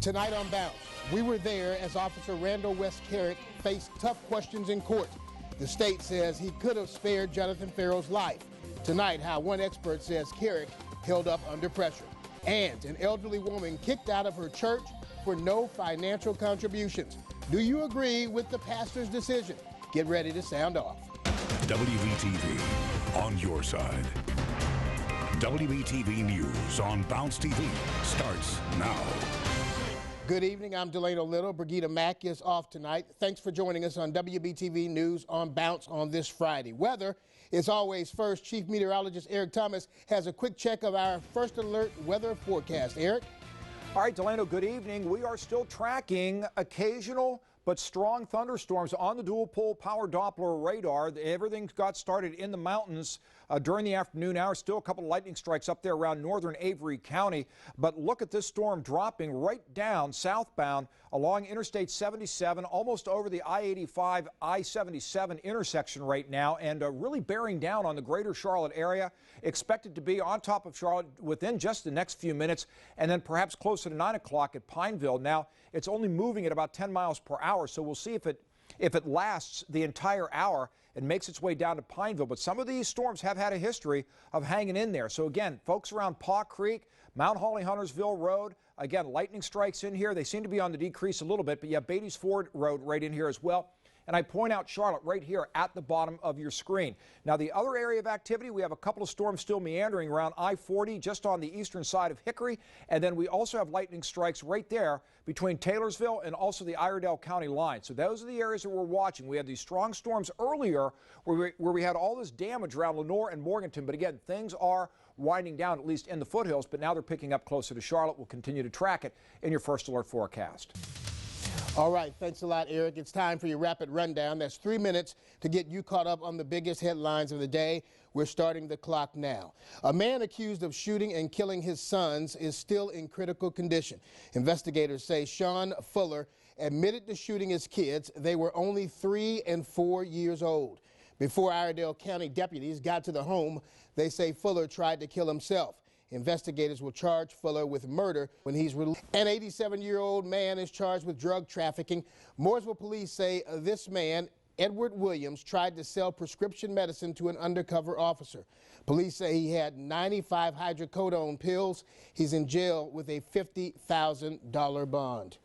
Tonight on Bounce, we were there as Officer Randall West Carrick faced tough questions in court. The state says he could have spared Jonathan Farrell's life. Tonight, how one expert says Carrick held up under pressure. And an elderly woman kicked out of her church for no financial contributions. Do you agree with the pastor's decision? Get ready to sound off. WBTV, on your side. WBTV News on BounceTV starts now. Good evening, I'm Delano Little. Brigida Mack is off tonight. Thanks for joining us on WBTV News on Bounce on this Friday. Weather is always first. Chief Meteorologist Eric Thomas has a quick check of our first alert weather forecast. Eric? All right, Delano, good evening. We are still tracking occasional but strong thunderstorms on the dual pole power Doppler radar. Everything got started in the mountains during the afternoon hours. Still a couple of lightning strikes up there around northern Avery County. But look at this storm dropping right down southbound along Interstate 77, almost over the I-85, I-77 intersection right now, and really bearing down on the greater Charlotte area. Expected to be on top of Charlotte within just the next few minutes, and then perhaps closer to 9 o'clock at Pineville. Now, it's only moving at about 10 miles per hour, so we'll see if it lasts the entire hour and makes its way down to Pineville. But some of these storms have had a history of hanging in there. So again, folks around Paw Creek, Mount Holly Huntersville Road, again, lightning strikes in here. They seem to be on the decrease a little bit, but you have Beatty's Ford Road right in here as well. And I point out Charlotte right here at the bottom of your screen. Now, the other area of activity, we have a couple of storms still meandering around I-40 just on the eastern side of Hickory. And then we also have lightning strikes right there between Taylorsville and also the Iredell County line. So those are the areas that we're watching. We had these strong storms earlier where we had all this damage around Lenoir and Morganton. But again, things are winding down, at least in the foothills. But now they're picking up closer to Charlotte. We'll continue to track it in your first alert forecast. All right, thanks a lot, Eric. It's time for your rapid rundown. That's 3 minutes to get you caught up on the biggest headlines of the day. We're starting the clock now. A man accused of shooting and killing his sons is still in critical condition. Investigators say Sean Fuller admitted to shooting his kids. They were only 3 and 4 years old. Before Iredell County deputies got to the home, they say Fuller tried to kill himself. Investigators will charge Fuller with murder when he's released. An 87-year-old man is charged with drug trafficking. Mooresville police say this man, Edward Williams, tried to sell prescription medicine to an undercover officer. Police say he had 95 hydrocodone pills. He's in jail with a $50,000 bond.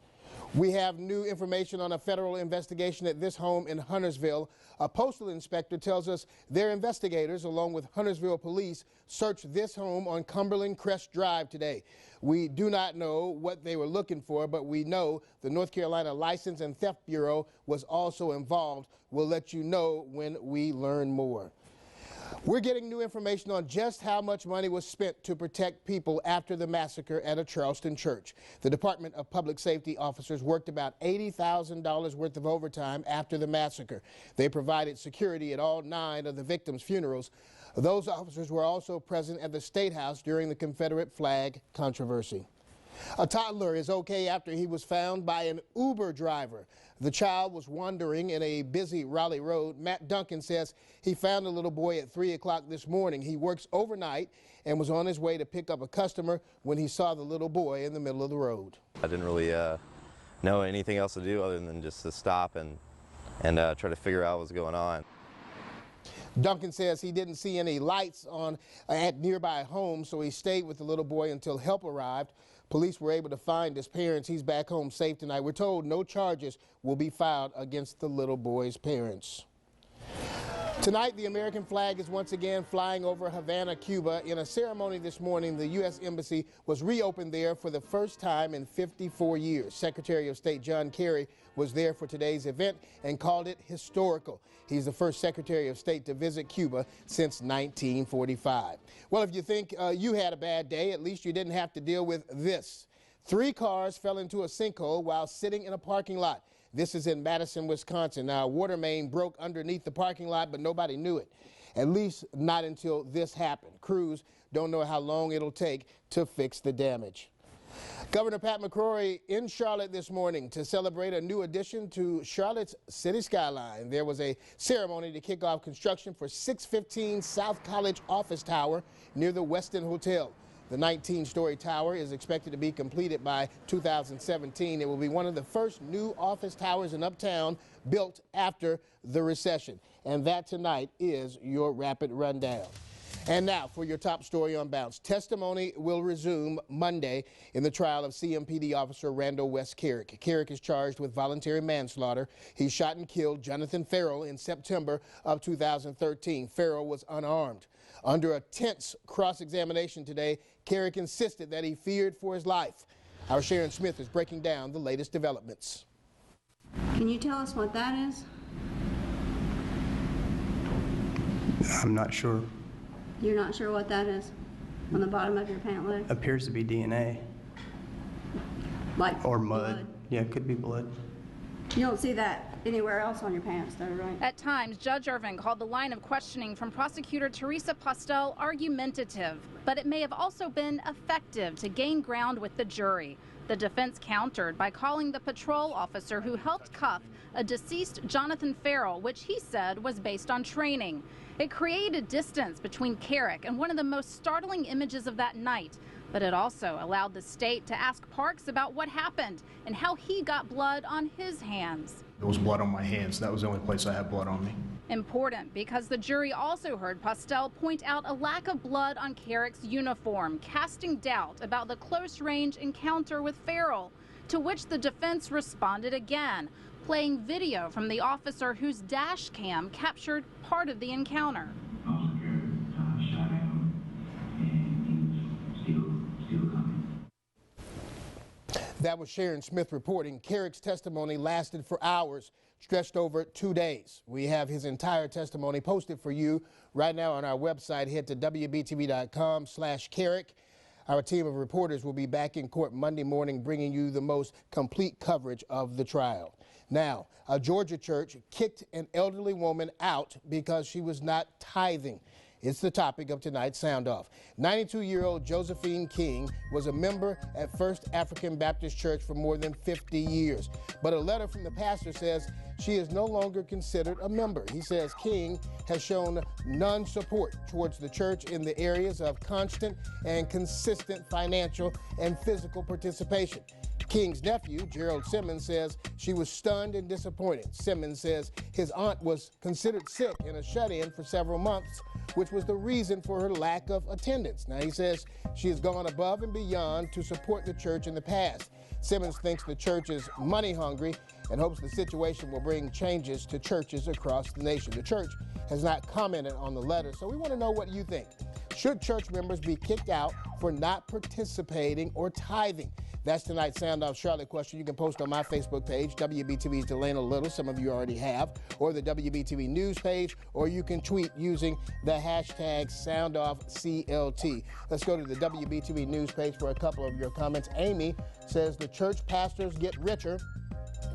We have new information on a federal investigation at this home in Huntersville. A postal inspector tells us their investigators, along with Huntersville police, searched this home on Cumberland Crest Drive today. We do not know what they were looking for, but we know the North Carolina License and Theft Bureau was also involved. We'll let you know when we learn more. We're getting new information on just how much money was spent to protect people after the massacre at a Charleston church. The Department of Public Safety officers worked about $80,000 worth of overtime after the massacre. They provided security at all 9 of the victims' funerals. Those officers were also present at the State House during the Confederate flag controversy. A toddler is okay after he was found by an Uber driver. The child was wandering in a busy Raleigh road. Matt Duncan says he found the little boy at 3 o'clock this morning. He works overnight and was on his way to pick up a customer when he saw the little boy in the middle of the road. I didn't really know anything else to do other than just to stop and try to figure out what's going on. Duncan says he didn't see any lights on at nearby homes, so he stayed with the little boy until help arrived. Police were able to find his parents. He's back home safe tonight. We're told no charges will be filed against the little boy's parents. Tonight, the American flag is once again flying over Havana, Cuba. In a ceremony this morning, the U.S. Embassy was reopened there for the first time in 54 years. Secretary of State John Kerry was there for today's event and called it historical. He's the first Secretary of State to visit Cuba since 1945. Well, if you think you had a bad day, at least you didn't have to deal with this. 3 cars fell into a sinkhole while sitting in a parking lot. This is in Madison, Wisconsin. Now, a water main broke underneath the parking lot, but nobody knew it, at least not until this happened. Crews don't know how long it'll take to fix the damage. Governor Pat McCrory in Charlotte this morning to celebrate a new addition to Charlotte's city skyline. There was a ceremony to kick off construction for 615 South College Office Tower near the Westin Hotel. The 19-story tower is expected to be completed by 2017. It will be one of the first new office towers in Uptown built after the recession. And that tonight is your Rapid Rundown. And now for your top story on Bounce. Testimony will resume Monday in the trial of CMPD officer Randall West Carrick. Carrick is charged with voluntary manslaughter. He shot and killed Jonathan Farrell in September of 2013. Farrell was unarmed. Under a tense cross-examination today, Carrick insisted that he feared for his life. Our Sharon Smith is breaking down the latest developments. Can you tell us what that is? I'm not sure. You're not sure what that is? On the bottom of your pant leg? Appears to be DNA. Like or mud. blood? Yeah, it could be blood. You don't see that anywhere else on your pants, though, right? At times, Judge Irvin called the line of questioning from prosecutor Teresa Postel argumentative, but it may have also been effective to gain ground with the jury. The defense countered by calling the patrol officer who helped cuff a deceased Jonathan Farrell, which he said was based on training. It created distance between Carrick and one of the most startling images of that night, but it also allowed the state to ask Parks about what happened and how he got blood on his hands. There was blood on my hands. That was the only place I had blood on me. Important because the jury also heard Postel point out a lack of blood on Carrick's uniform, casting doubt about the close-range encounter with Farrell, to which the defense responded again, playing video from the officer whose dash cam captured part of the encounter. That was Sharon Smith reporting. Carrick's testimony lasted for hours, stretched over 2 days. We have his entire testimony posted for you right now on our website. Head to WBTV.com/Carrick. Our team of reporters will be back in court Monday morning, bringing you the most complete coverage of the trial. Now, a Georgia church kicked an elderly woman out because she was not tithing. It's the topic of tonight's Sound Off. 92-year-old Josephine King was a member at First African Baptist Church for more than 50 years. But a letter from the pastor says she is no longer considered a member. He says King has shown none support towards the church in the areas of constant and consistent financial and physical participation. King's nephew, Gerald Simmons, says she was stunned and disappointed. Simmons says his aunt was considered sick and a shut-in for several months, which was the reason for her lack of attendance. Now, he says she has gone above and beyond to support the church in the past. Simmons thinks the church is money hungry and hopes the situation will bring changes to churches across the nation. The church has not commented on the letter, so we want to know what you think. Should church members be kicked out for not participating or tithing? That's tonight's Sound Off Charlotte question. You can post on my Facebook page, WBTV's Delana Little, some of you already have, or the WBTV News page, or you can tweet using the hashtag SoundOffCLT. Let's go to the WBTV News page for a couple of your comments. Amy says the church pastors get richer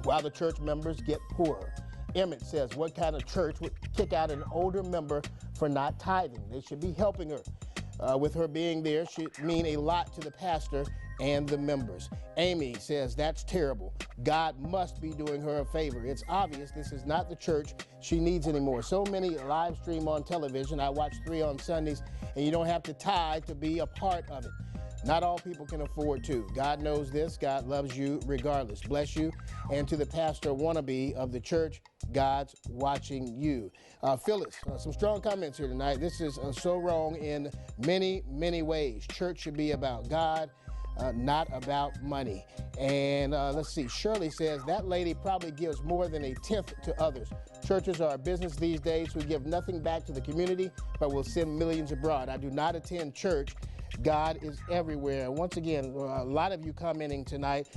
while the church members get poorer. Emmett says, what kind of church would kick out an older member for not tithing? They should be helping her. With her being there should mean a lot to the pastor and the members. Amy says that's terrible. God must be doing her a favor. It's obvious this is not the church she needs anymore. So many live stream on television. I watch 3 on Sundays, and you don't have to tithe to be a part of it. Not all people can afford to. God knows this. God loves you regardless. Bless you. And to the pastor wannabe of the church, God's watching you. Phyllis, some strong comments here tonight. This is so wrong in many, many ways. Church should be about God, not about money. And let's see, Shirley says that lady probably gives more than 1/10 to others. Churches are a business these days who give nothing back to the community, but will send millions abroad. I do not attend church. God is everywhere. Once again, a lot of you commenting tonight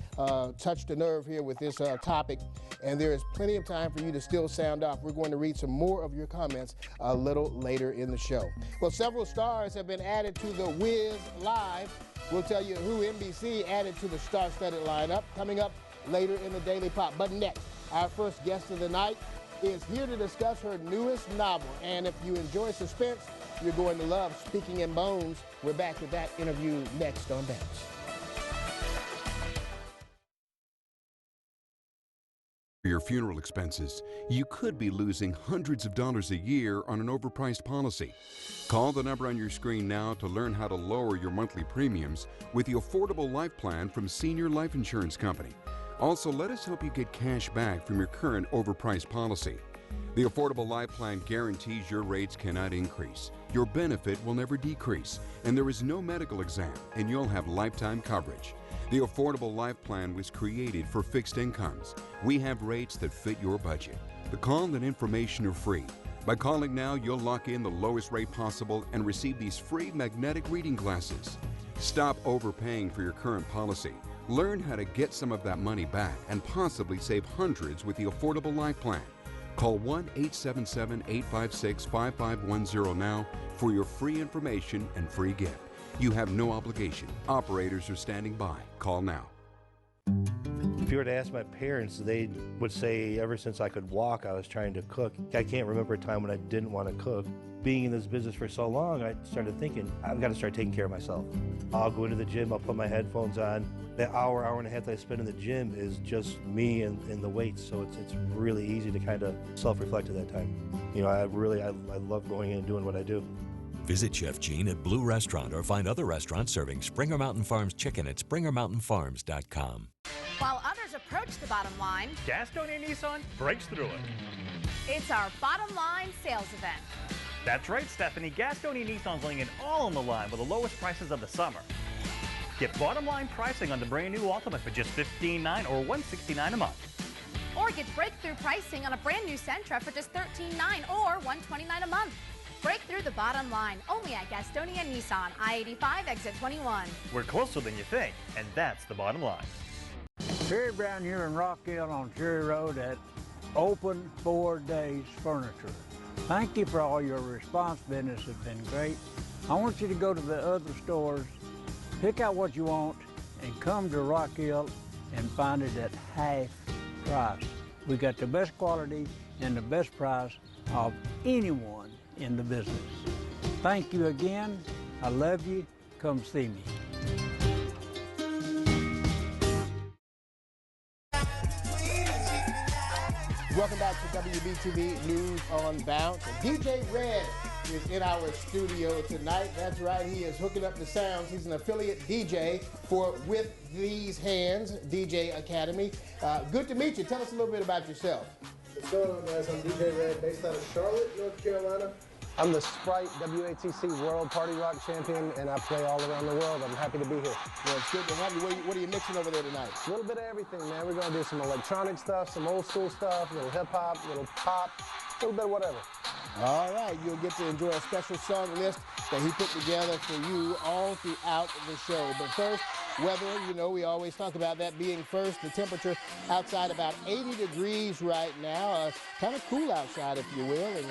touched a nerve here with this topic, and there is plenty of time for you to still sound off. We're going to read some more of your comments a little later in the show. Well, several stars have been added to the Wiz Live. We'll tell you who NBC added to the star-studded lineup coming up later in the Daily Pop. But next, our first guest of the night is here to discuss her newest novel. And if you enjoy suspense, you're going to love Speaking in Bones. We're back with that interview next on Bounce. For your funeral expenses, you could be losing hundreds of dollars a year on an overpriced policy. Call the number on your screen now to learn how to lower your monthly premiums with the Affordable Life Plan from Senior Life Insurance Company. Also, let us help you get cash back from your current overpriced policy. The Affordable Life Plan guarantees your rates cannot increase, your benefit will never decrease, and there is no medical exam, and you'll have lifetime coverage. The Affordable Life Plan was created for fixed incomes. We have rates that fit your budget. The call and information are free. By calling now, you'll lock in the lowest rate possible and receive these free magnetic reading glasses. Stop overpaying for your current policy. Learn how to get some of that money back and possibly save hundreds with the Affordable Life Plan. Call 1-877-856-5510 now for your free information and free gift. You have no obligation. Operators are standing by. Call now. If you were to ask my parents, they would say ever since I could walk, I was trying to cook. I can't remember a time when I didn't want to cook. Being in this business for so long, I started thinking, I've got to start taking care of myself. I'll go into the gym, I'll put my headphones on. The hour and a half that I spend in the gym is just me and the weights, so it's really easy to kind of self-reflect at that time. You know, I love going in and doing what I do. Visit Chef Gene at Blue Restaurant or find other restaurants serving Springer Mountain Farms chicken at SpringerMountainFarms.com. While others approach the bottom line, Gastonia Nissan breaks through it. It's our bottom line sales event. That's right, Stephanie. Gastonia Nissan's laying it all on the line with the lowest prices of the summer. Get bottom line pricing on the brand new Ultimate for just $15,900 or $169 a month. Or get breakthrough pricing on a brand new Sentra for just $13,900 or $129 a month. Break through the bottom line only at Gastonia Nissan, I-85, exit 21. We're closer than you think, and that's the bottom line. Terry Brown here in Rock Hill on Cherry Road at Open 4 Days Furniture. Thank you for all your response. Business has been great. I want you to go to the other stores, pick out what you want, and come to Rock Hill and find it at half price. We got the best quality and the best price of anyone in the business. Thank you again. I love you. Come see me. Welcome back to WBTV News on Bounce. DJ Red is in our studio tonight. That's right, he is hooking up the sounds. He's an affiliate DJ for WTHandz DJ Academy. Good to meet you. Tell us a little bit about yourself. What's going on, guys? I'm DJ Red, based out of Charlotte, North Carolina. I'm the Sprite WATC World Party Rock Champion, and I play all around the world. I'm happy to be here. Well, it's good to have you. What are you mixing over there tonight? A little bit of everything, man. We're going to do some electronic stuff, some old school stuff, a little hip-hop, a little pop, a little bit of whatever. All right, you'll get to enjoy a special song list that he put together for you all throughout the show. But first, weather, you know, we always talk about that being first. The temperature outside about 80 degrees right now. Kind of cool outside, if you will. And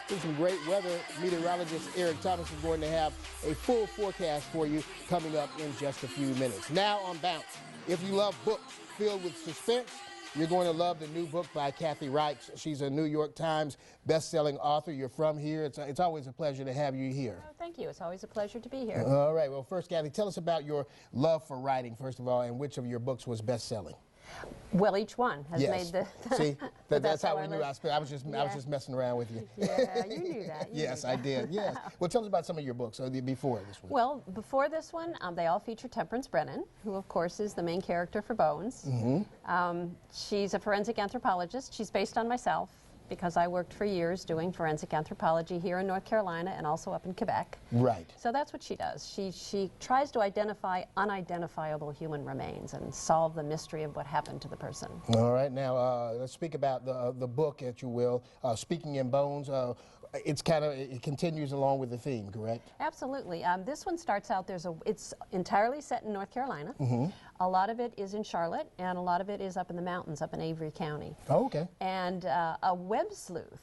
there's some great weather. Meteorologist Eric Thomas is going to have a full forecast for you coming up in just a few minutes. Now on Bounce, if you love books filled with suspense, you're going to love the new book by Kathy Reichs. She's a New York Times best-selling author. You're from here. It's always a pleasure to have you here. Oh, thank you. It's always a pleasure to be here. All right. Well, first, Kathy, tell us about your love for writing, first of all, and which of your books was best-selling. Well, each one has made the See, that's how we knew. list. I was just messing around with you. Yeah, you knew that. Yes, I did. Yes. Well, tell us about some of your books before this one. Well, before this one, they all feature Temperance Brennan, who, of course, is the main character for Bones. Mm-hmm. She's a forensic anthropologist. She's based on myself because I worked for years doing forensic anthropology here in North Carolina and also up in Quebec. Right. So that's what she does. She tries to identify unidentifiable human remains and solve the mystery of what happened to the person. All right. Now, let's speak about the book, if you will. Speaking in Bones, it continues along with the theme, correct? Absolutely. This one starts out, it's entirely set in North Carolina. Mm-hmm. A lot of it is in Charlotte, and a lot of it is up in the mountains, up in Avery County. Oh, okay. And a web sleuth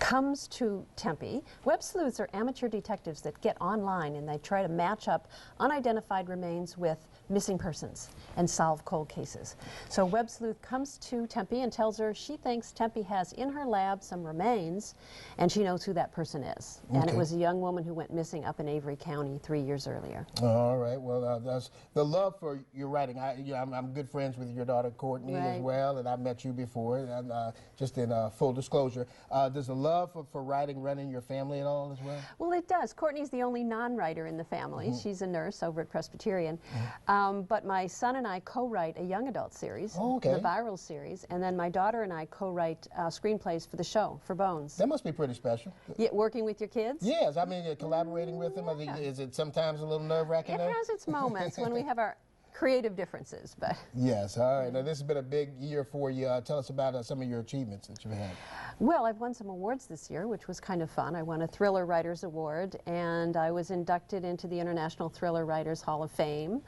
comes to Tempe. Web sleuths are amateur detectives that get online and they try to match up unidentified remains with missing persons and solve cold cases. So Web Sleuth comes to Tempe and tells her she thinks Tempe has in her lab some remains, and she knows who that person is. And it was a young woman who went missing up in Avery County 3 years earlier. All right. Well, that's the love for your writing. I'm good friends with your daughter Courtney as well, and I've met you before. And just in full disclosure, does the love for writing run in your family at all as well? Well, it does. Courtney's the only non-writer in the family. She's a nurse over at Presbyterian. But my son and I co-write a young adult series, the Viral series, and then my daughter and I co-write screenplays for the show, for Bones. That must be pretty special. Yeah, working with your kids? Yes, I mean, collaborating with them. Is it sometimes a little nerve-wracking? It has its moments when we have our creative differences, but... Yes, all right. Now, this has been a big year for you. Tell us about some of your achievements that you've had. Well, I've won some awards this year, which was kind of fun. I won a Thriller Writers Award, and I was inducted into the International Thriller Writers Hall of Fame.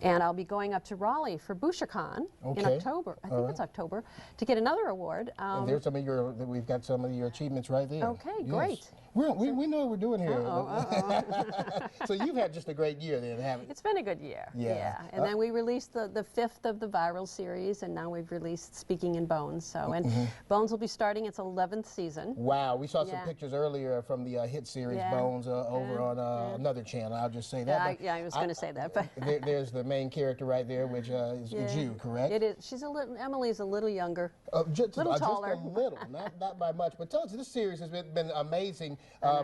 And I'll be going up to Raleigh for BoucherCon in October. I think it's October, to get another award. And there's some of your, we've got some of your achievements right there. Okay, great. We know what we're doing here. So you've had just a great year then, haven't you? It's been a good year, And then we released the 5th of the Viral series, and now we've released Speaking in Bones. So, and Bones will be starting its 11th season. Wow, we saw some pictures earlier from the hit series Bones over on another channel. I'll just say that. I was going to say that. But there's the main character right there, which is you, correct? It is. She's a little. Emily's a little younger, just taller. Just a little, not by much. But tell us, this series has been amazing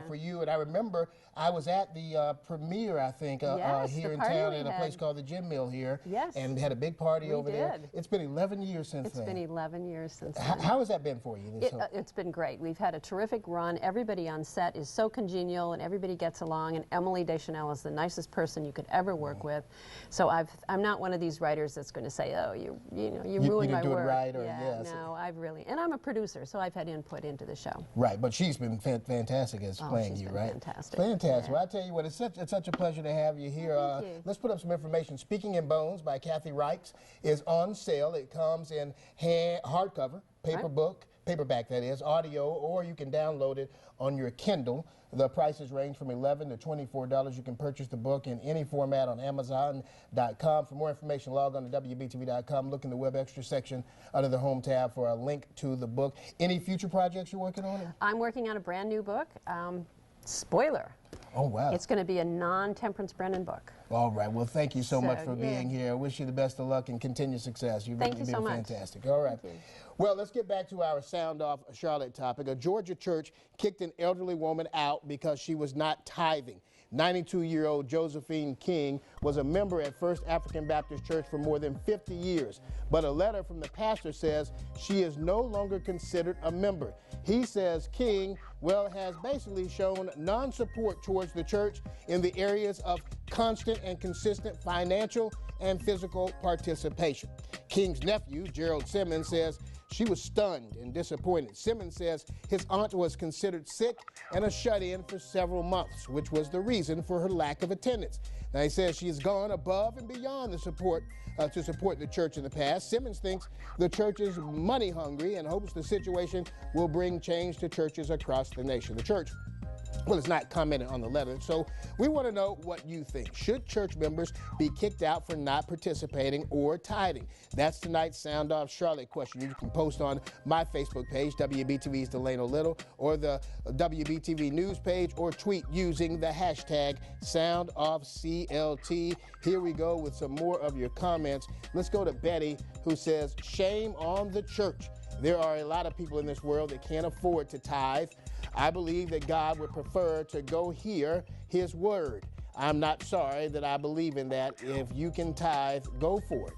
for you. And I remember I was at the premiere, I think, here in town at a place called the Gym Mill here. Yes. And had a big party over there. It's been 11 years since then. It's been 11 years since then. How has that been for you? It's been great. We've had a terrific run. Everybody on set is so congenial, and everybody gets along. And Emily Deschanel is the nicest person you could ever work with. So I'm not one of these writers that's going to say, oh, you ruined my work. You didn't do it right, or no, I've really, and I'm a producer, so I've had input into the show. Right, but she's been fantastic as playing you, right? Fantastic. Fantastic. Well, I tell you what, it's such a pleasure to have you here. Thank you. Let's put up some information. Speaking in Bones by Kathy Reichs is on sale. It comes in hardcover, paperback that is, audio, or you can download it on your Kindle. The prices range from $11 to $24. You can purchase the book in any format on Amazon.com. For more information, log on to WBTV.com. Look in the Web Extra section under the Home tab for a link to the book. Any future projects you're working on? I'm working on a brand new book. Spoiler. Oh, wow. It's going to be a non-Temperance Brennan book. All right. Well, thank you so much for being here. I wish you the best of luck and continued success. You've been so fantastic. All right. Well, let's get back to our Sound Off Charlotte topic. A Georgia church kicked an elderly woman out because she was not tithing. 92-year-old Josephine King was a member at First African Baptist Church for more than 50 years, but a letter from the pastor says she is no longer considered a member. He says King, has basically shown non-support towards the church in the areas of constant and consistent financial and physical participation. King's nephew, Gerald Simmons, says she was stunned and disappointed. Simmons says his aunt was considered sick and a shut-in for several months, which was the reason for her lack of attendance. Now, he says she has gone above and beyond the support to support the church in the past. Simmons thinks the church is money hungry and hopes the situation will bring change to churches across the nation. The church, it's not commenting on the letter, so we want to know what you think. Should church members be kicked out for not participating or tithing? That's tonight's Sound Off Charlotte question. You can post on my Facebook page, WBTV's Delano Little, or the WBTV news page, or tweet using the hashtag SoundOffCLT. Here we go with some more of your comments. Let's go to Betty, who says, shame on the church. There are a lot of people in this world that can't afford to tithe. I believe that God would prefer to go hear his word. I'm not sorry that I believe in that. If you can tithe, go for it.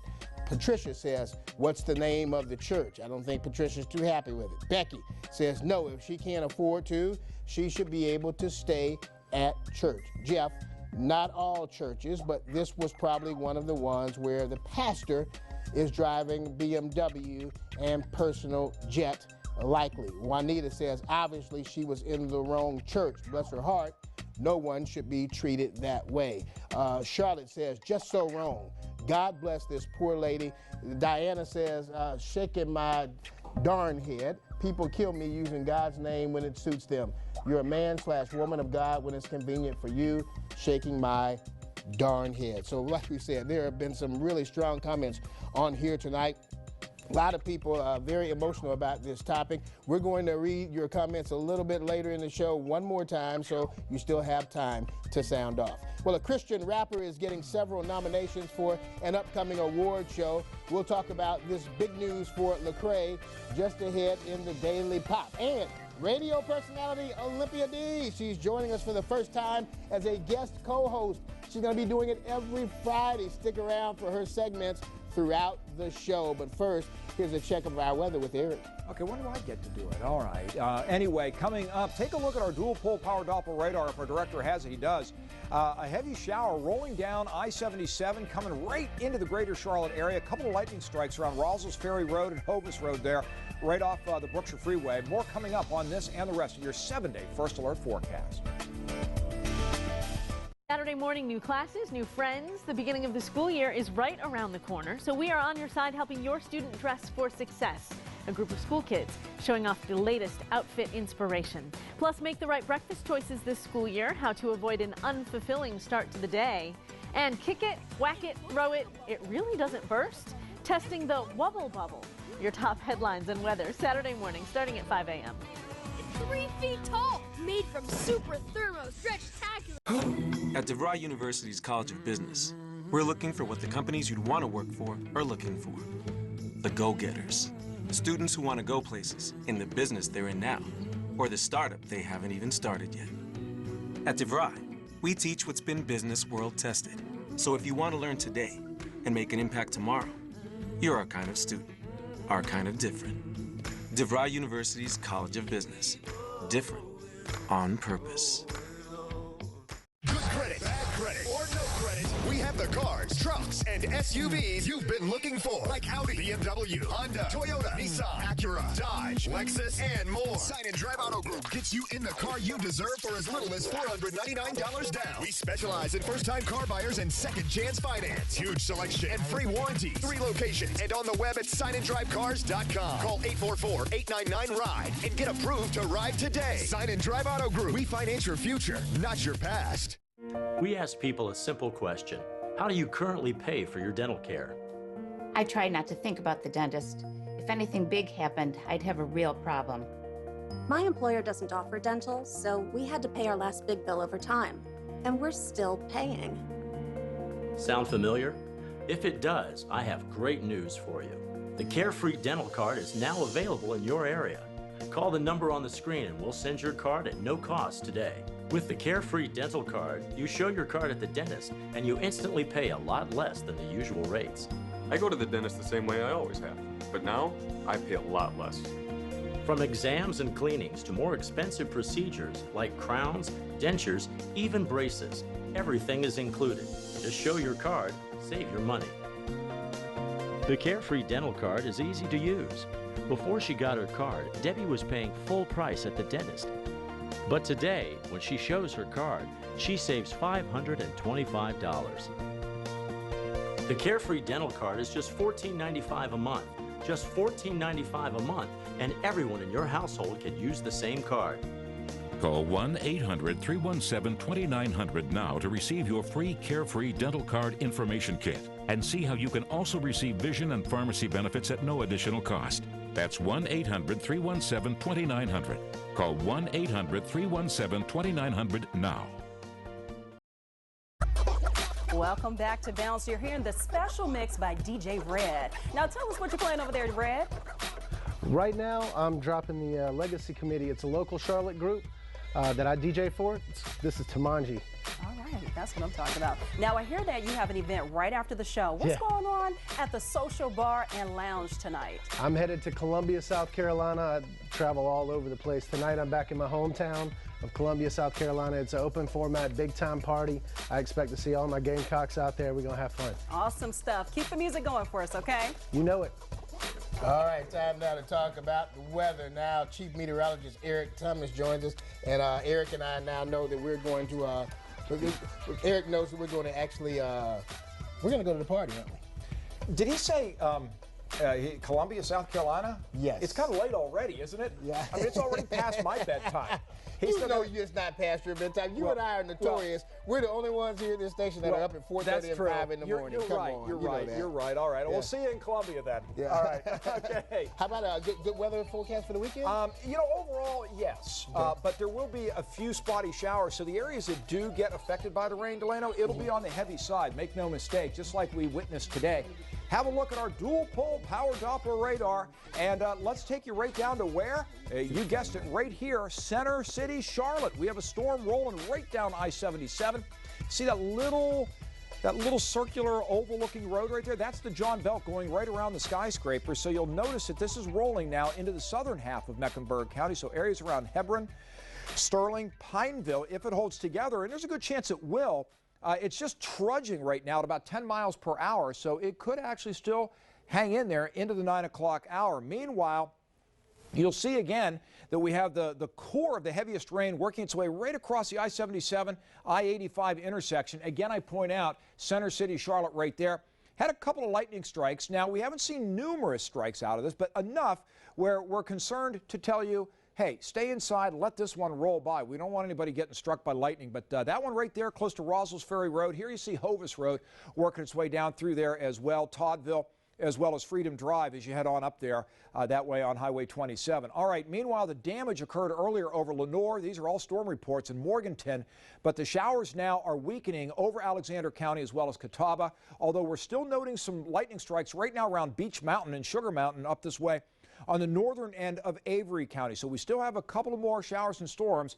Patricia says, what's the name of the church? I don't think Patricia's too happy with it. Becky says, no, if she can't afford to, she should be able to stay at church. Jeff, not all churches, but this was probably one of the ones where the pastor is driving BMW and personal jet. Likely. Juanita says, obviously she was in the wrong church. Bless her heart. No one should be treated that way. Charlotte says, just so wrong. God bless this poor lady. Diana says, shaking my darn head. People kill me using God's name when it suits them. You're a man/woman of God when it's convenient for you. Shaking my darn head. So like we said, there have been some really strong comments on here tonight. A lot of people are very emotional about this topic. We're going to read your comments a little bit later in the show one more time, so you still have time to sound off. Well, a Christian rapper is getting several nominations for an upcoming award show. We'll talk about this big news for Lecrae just ahead in the Daily Pop. And radio personality Olympia D. She's joining us for the first time as a guest co-host. She's going to be doing it every Friday. Stick around for her segments throughout the show. But first, here's a check of our weather with Eric. Okay, when do I get to do it? All right. Anyway, coming up, take a look at our dual-pole power Doppler radar. If our director has it, he does. A heavy shower rolling down I-77, coming right into the greater Charlotte area. A couple of lightning strikes around Roswell's Ferry Road and Hovis Road there, right off the Brookshire Freeway. More coming up on this and the rest of your 7-day First Alert forecast. Saturday morning, new classes, new friends. The beginning of the school year is right around the corner, so we are on your side helping your student dress for success. A group of school kids showing off the latest outfit inspiration. Plus, make the right breakfast choices this school year, how to avoid an unfulfilling start to the day. And kick it, whack it, throw it, it really doesn't burst. Testing the wubble bubble. Your top headlines and weather Saturday morning starting at 5 a.m. 3 feet tall, made from super thermo stretch-tacular. At DeVry University's College of Business, we're looking for what the companies you'd want to work for are looking for. The go-getters. Students who want to go places in the business they're in now, or the startup they haven't even started yet. At DeVry, we teach what's been business world tested. So if you want to learn today and make an impact tomorrow, you're our kind of student, our kind of different. DeVry University's College of Business. Different on purpose. Good credit, bad credit, or no credit. We have the cars, trucks, and SUVs you've been looking for. Like Audi, BMW, Honda, Toyota, Nissan, Acura, Dodge, Lexus, and more. Sign and Drive Auto Group gets you in the car you deserve for as little as $499 down. We specialize in first-time car buyers and second-chance finance. Huge selection and free warranty. 3 locations and on the web at signanddrivecars.com. Call 844-899-RIDE and get approved to ride today. Sign and Drive Auto Group. We finance your future, not your past. We ask people a simple question. How do you currently pay for your dental care? I try not to think about the dentist. If anything big happened, I'd have a real problem. My employer doesn't offer dental, so we had to pay our last big bill over time. And we're still paying. Sound familiar? If it does, I have great news for you. The Carefree Dental Card is now available in your area. Call the number on the screen and we'll send your card at no cost today. With the Carefree Dental Card, you show your card at the dentist and you instantly pay a lot less than the usual rates. I go to the dentist the same way I always have, but now I pay a lot less. From exams and cleanings to more expensive procedures like crowns, dentures, even braces, everything is included. Just show your card, save your money. The Carefree Dental Card is easy to use. Before she got her card, Debbie was paying full price at the dentist. But today, when she shows her card, she saves $525. The Carefree Dental Card is just $14.95 a month. Just $14.95 a month, and everyone in your household can use the same card. Call 1-800-317-2900 now to receive your free Carefree Dental Card information kit and see how you can also receive vision and pharmacy benefits at no additional cost. That's 1-800-317-2900. Call 1-800-317-2900 now. Welcome back to Bounce. You're hearing the special mix by DJ Red. Now tell us what you're playing over there, Red. Right now, I'm dropping the Legacy Committee. It's a local Charlotte group that I DJ for. This is Tamanji. All right, that's what I'm talking about. Now, I hear that you have an event right after the show. What's going on at the Social Bar and Lounge tonight? I'm headed to Columbia, South Carolina. I travel all over the place. Tonight, I'm back in my hometown of Columbia, South Carolina. It's an open format, big time party. I expect to see all my Gamecocks out there. We're going to have fun. Awesome stuff. Keep the music going for us, okay? You know it. All right, time now to talk about the weather. Now, Chief Meteorologist Eric Thomas joins us, and Eric and I now know that we're going to, Eric knows that we're going to actually, we're going to go to the party, aren't we? Did he say Columbia, South Carolina? Yes. It's kind of late already, isn't it? Yeah. I mean, it's already past my bedtime. You know it's not past your bedtime. You and I are notorious. We're the only ones here at this station that are up at 4:30 and 5 in the morning. You're Come right. on, You're you right. know that. You're right. All right. Yeah. We'll see you in Columbia then. Yeah. All right. Okay. How about good weather forecast for the weekend? You know, overall, yes. But there will be a few spotty showers. So the areas that do get affected by the rain, Delano, it'll be on the heavy side. Make no mistake, just like we witnessed today. Have a look at our dual-pole power Doppler radar, and let's take you right down to where? You guessed it, right here, Center City, Charlotte. We have a storm rolling right down I-77. See that little circular oval-looking road right there? That's the John Belt going right around the skyscraper. So you'll notice that this is rolling now into the southern half of Mecklenburg County, so areas around Hebron, Sterling, Pineville, if it holds together, and there's a good chance it will. It's just trudging right now at about 10 miles per hour, so it could actually still hang in there into the 9 o'clock hour. Meanwhile, you'll see again that we have the core of the heaviest rain working its way right across the I-77, I-85 intersection. Again, I point out Center City, Charlotte right there. Had a couple of lightning strikes. Now, we haven't seen numerous strikes out of this, but enough where we're concerned to tell you, hey, stay inside, let this one roll by. We don't want anybody getting struck by lightning, but that one right there close to Rosl's Ferry Road. Here you see Hovis Road working its way down through there as well, Toddville, as well as Freedom Drive as you head on up there that way on Highway 27. All right, meanwhile, the damage occurred earlier over Lenoir. These are all storm reports in Morganton, but the showers now are weakening over Alexander County as well as Catawba, although we're still noting some lightning strikes right now around Beach Mountain and Sugar Mountain up this way on the northern end of Avery County. So we still have a couple of more showers and storms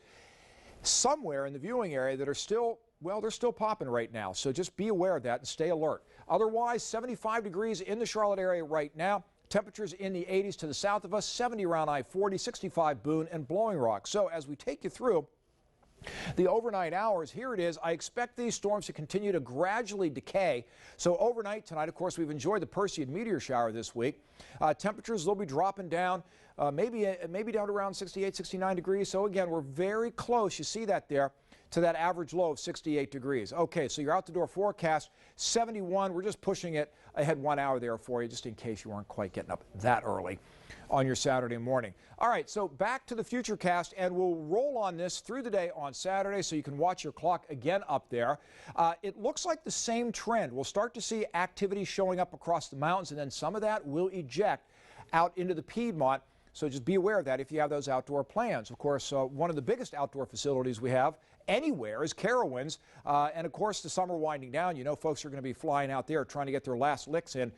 somewhere in the viewing area that are still, well, they're still popping right now. So just be aware of that and stay alert. Otherwise, 75 degrees in the Charlotte area right now. Temperatures in the 80s to the south of us, 70 around I-40, 65 Boone and Blowing Rock. So as we take you through the overnight hours, here it is. I expect these storms to continue to gradually decay. So overnight tonight, of course, we've enjoyed the Perseid meteor shower this week. Temperatures will be dropping down, maybe down to around 68, 69 degrees. So again, we're very close. You see that there to that average low of 68 degrees. Okay, so your out-the-door forecast, 71. We're just pushing it ahead 1 hour there for you, just in case you weren't quite getting up that early on your Saturday morning. All right, so back to the Futurecast, and we'll roll on this through the day on Saturday so you can watch your clock again up there. It looks like the same trend. We'll start to see activity showing up across the mountains, and then some of that will eject out into the Piedmont. So just be aware of that if you have those outdoor plans. Of course, one of the biggest outdoor facilities we have anywhere is Carowinds. And of course, the summer winding down, you know folks are going to be flying out there trying to get their last licks in.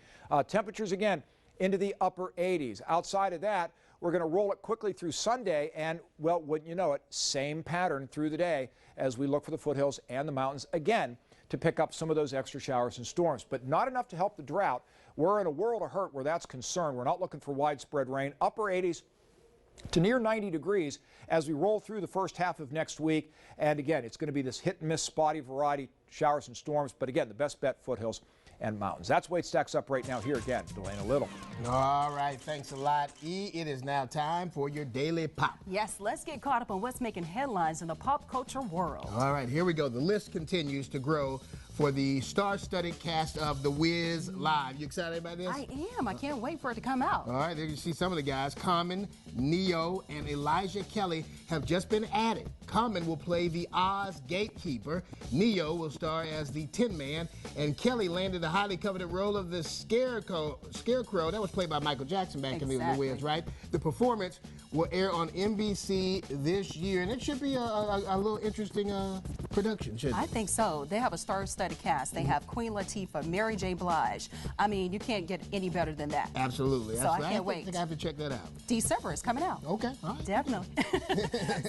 Temperatures, again, into the upper 80s. Outside of that, we're going to roll it quickly through Sunday, and, well, wouldn't you know it, same pattern through the day as we look for the foothills and the mountains again to pick up some of those extra showers and storms, but not enough to help the drought. We're in a world of hurt where that's concerned. We're not looking for widespread rain. Upper 80s to near 90 degrees as we roll through the first half of next week. And again, it's going to be this hit and miss spotty variety showers and storms, but again, the best bet, foothills and mountains. That's the way it stacks up right now. Here again, Delana Little. All right, thanks a lot, E. It is now time for your Daily Pop. Yes, let's get caught up on what's making headlines in the pop culture world. All right, here we go. The list continues to grow for the star-studded cast of The Wiz Live. You excited about this? I am. I can't wait for it to come out. All right, there you see some of the guys. Common, Neo, and Elijah Kelly have just been added. Common will play the Oz gatekeeper. Neo will star as the Tin Man, and Kelly landed the highly coveted role of the Scarecrow. That was played by Michael Jackson back in The Wiz, right? The performance will air on NBC this year, and it should be a little interesting production, shouldn't it? I think so. They have a star-studded cast. They have Queen Latifah, Mary J. Blige. I mean, you can't get any better than that. Absolutely. So I can't wait. I think I have to check that out. December is coming out. Okay, all right. Definitely.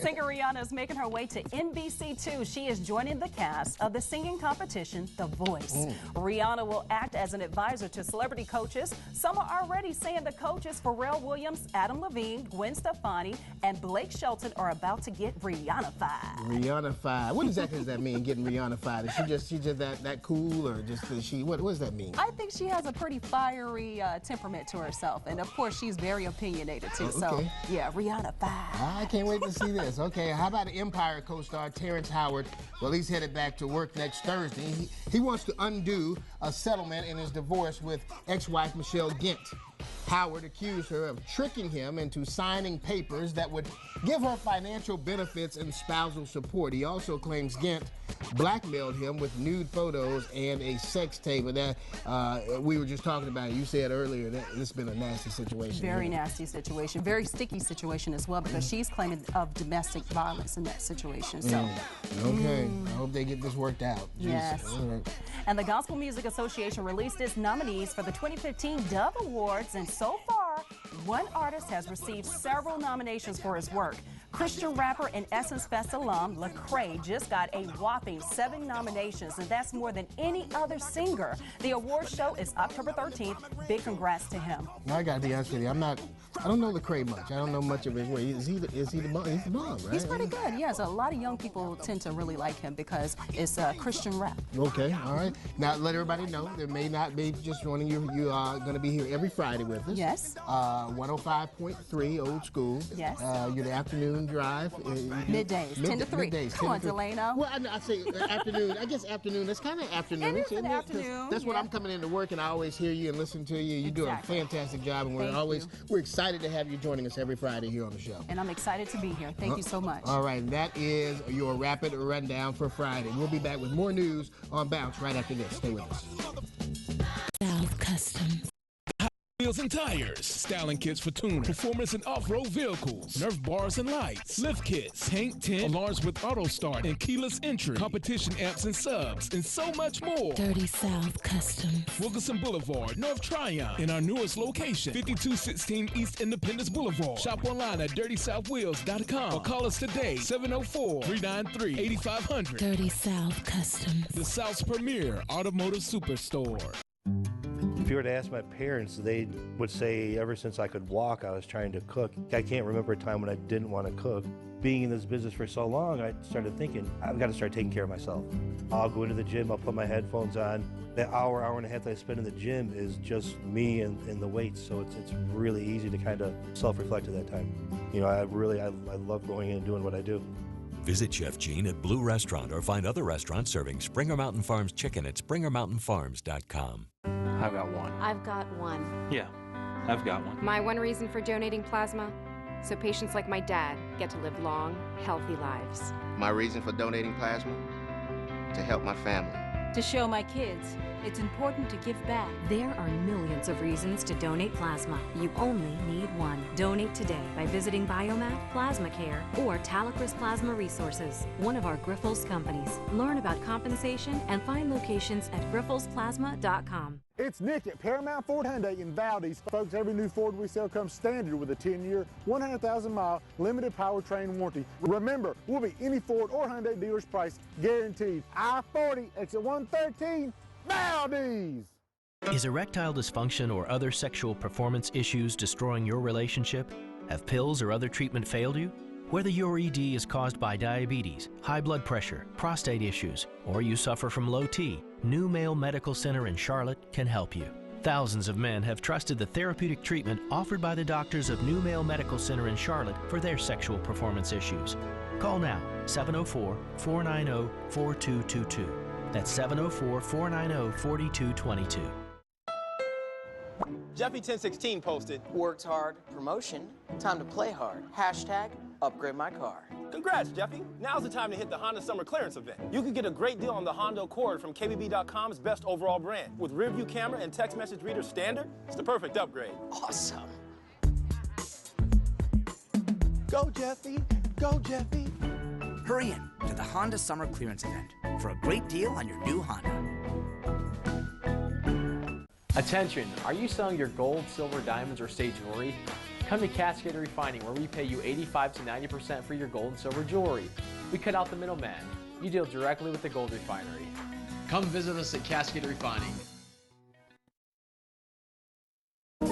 Singer Rihanna is making her way to NBC2. She is joining the cast of the singing competition, The Voice. Rihanna will act as an advisor to celebrity coaches. Some are already saying the coaches Pharrell Williams, Adam Levine, Gwen Stefani, and Blake Shelton are about to get Rihanna-fied. Rihanna-fied. What exactly does that mean, getting Rihanna-fied? Is she just that cool, or just is she? What does that mean? I think she has a pretty fiery temperament to herself, and of course she's very opinionated too. Okay. So yeah, Rihanna 5. I can't wait to see this. Okay, how about Empire co-star Terrence Howard? Well, he's headed back to work next Thursday. He wants to undo a settlement in his divorce with ex-wife Michelle Gint. Howard accused her of tricking him into signing papers that would give her financial benefits and spousal support. He also claims Gint blackmailed him with nude photos and a sex tape. And that we were just talking about it. You said earlier that this has been a nasty situation. Very nasty situation. Very sticky situation as well, because she's claiming of domestic violence in that situation. So, okay. I hope they get this worked out. Yes. Jesus. All right. And the Gospel Music Association released its nominees for the 2015 Dove Awards, and so far, one artist has received several nominations for his work. Christian rapper and Essence Fest alum Lecrae just got a whopping 7 nominations, and that's more than any other singer. The award show is October 13th. Big congrats to him. Now, I gotta be honest with you. I don't know Lecrae much. I don't know much of his way. Is he the bomb? He's the bomb, right? He's pretty good. Yes, a lot of young people tend to really like him because it's Christian rap. Okay, all right. Now, let everybody know there may not be just joining you. You are going to be here every Friday with us. Yes. 105.3 Old School. Yes. You're the afternoon drive. Middays, 10 to 3. Middays, Come on, Delano. Well, I say afternoon. I guess afternoon. That's kind of afternoon. It is an afternoon. That's when I'm coming into work and I always hear you and listen to you. You do a fantastic job, and we're excited to have you joining us every Friday here on the show. And I'm excited to be here. Thank you so much. All right, that is your rapid rundown for Friday. We'll be back with more news on Bounce right after this. Stay with us. South Custom. Wheels and tires, styling kits for tuning, performance and off-road vehicles, Nerf bars and lights, lift kits, paint, tint, alarms with auto start and keyless entry, competition amps and subs, and so much more. Dirty South Custom. Wilkerson Boulevard, North Tryon, in our newest location, 5216 East Independence Boulevard. Shop online at DirtySouthWheels.com or call us today, 704-393-8500. Dirty South Custom. The South's premier automotive superstore. If you were to ask my parents, they would say ever since I could walk, I was trying to cook. I can't remember a time when I didn't want to cook. Being in this business for so long, I started thinking, I've got to start taking care of myself. I'll go into the gym, I'll put my headphones on. That hour and a half that I spend in the gym is just me and the weights, so it's really easy to kind of self-reflect at that time. You know, I love going in and doing what I do. Visit Chef Gene at Blue Restaurant or find other restaurants serving Springer Mountain Farms chicken at SpringerMountainFarms.com. I've got one. I've got one. Yeah, I've got one. My one reason for donating plasma? So patients like my dad get to live long, healthy lives. My reason for donating plasma? To help my family. To show my kids it's important to give back. There are millions of reasons to donate plasma. You only need one. Donate today by visiting Biomat, Plasma Care, or Talacris Plasma Resources, one of our Grifols companies. Learn about compensation and find locations at grifolsplasma.com. It's Nick at Paramount Ford Hyundai in Valdez. Folks, every new Ford we sell comes standard with a 10-year, 100,000-mile limited powertrain warranty. Remember, we'll be any Ford or Hyundai dealer's price guaranteed. I-40, exit 113, Valdez! Is erectile dysfunction or other sexual performance issues destroying your relationship? Have pills or other treatment failed you? Whether your ED is caused by diabetes, high blood pressure, prostate issues, or you suffer from low T, New Male Medical Center in Charlotte can help you. Thousands of men have trusted the therapeutic treatment offered by the doctors of New Male Medical Center in Charlotte for their sexual performance issues. Call now, 704-490-4222. That's 704-490-4222. Jeffy1016 posted, worked hard, promotion, time to play hard, hashtag upgrade my car. Congrats, Jeffy. Now's the time to hit the Honda Summer Clearance event. You can get a great deal on the Honda Accord from KBB.com's best overall brand. With rear view camera and text message reader standard, it's the perfect upgrade. Awesome. Go, Jeffy. Go, Jeffy. Hurry in to the Honda Summer Clearance event for a great deal on your new Honda. Attention, are you selling your gold, silver, diamonds, or state jewelry? Come to Cascade Refining, where we pay you 85 to 90% for your gold and silver jewelry. We cut out the middleman. You deal directly with the gold refinery. Come visit us at Cascade Refining.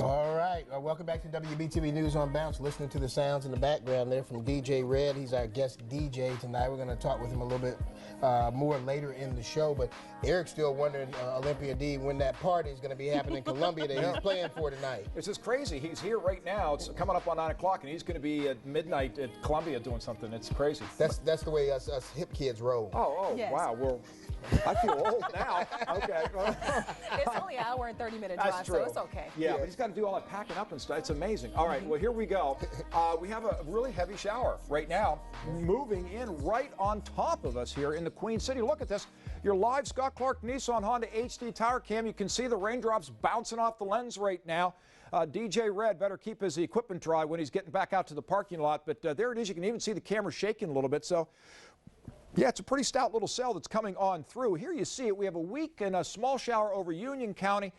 All right, welcome back to WBTV News on Bounce. Listening to the sounds in the background there from DJ Red. He's our guest DJ tonight. We're going to talk with him a little bit more later in the show. But Eric's still wondering, Olympia D, when that party is going to be happening in Columbia that he's playing for tonight. It's just crazy. He's here right now. It's coming up on 9 o'clock, and he's going to be at midnight at Columbia doing something. It's crazy. That's the way us hip kids roll. Oh, yes. Wow. Well, I feel old now. Okay. It's only an hour and 30-minute drive, so it's okay. Yeah, but he's got to do all that packing up and stuff. It's amazing. All right, well, here we go. We have a really heavy shower right now moving in right on top of us here in the Queen City. Look at this. Your live Scott Clark Nissan Honda HD Tower Cam. You can see the raindrops bouncing off the lens right now. DJ Red better keep his equipment dry when he's getting back out to the parking lot. But there it is. You can even see the camera shaking a little bit. So, yeah, it's a pretty stout little cell that's coming on through. Here you see it. We have a weak and a small shower over Union County.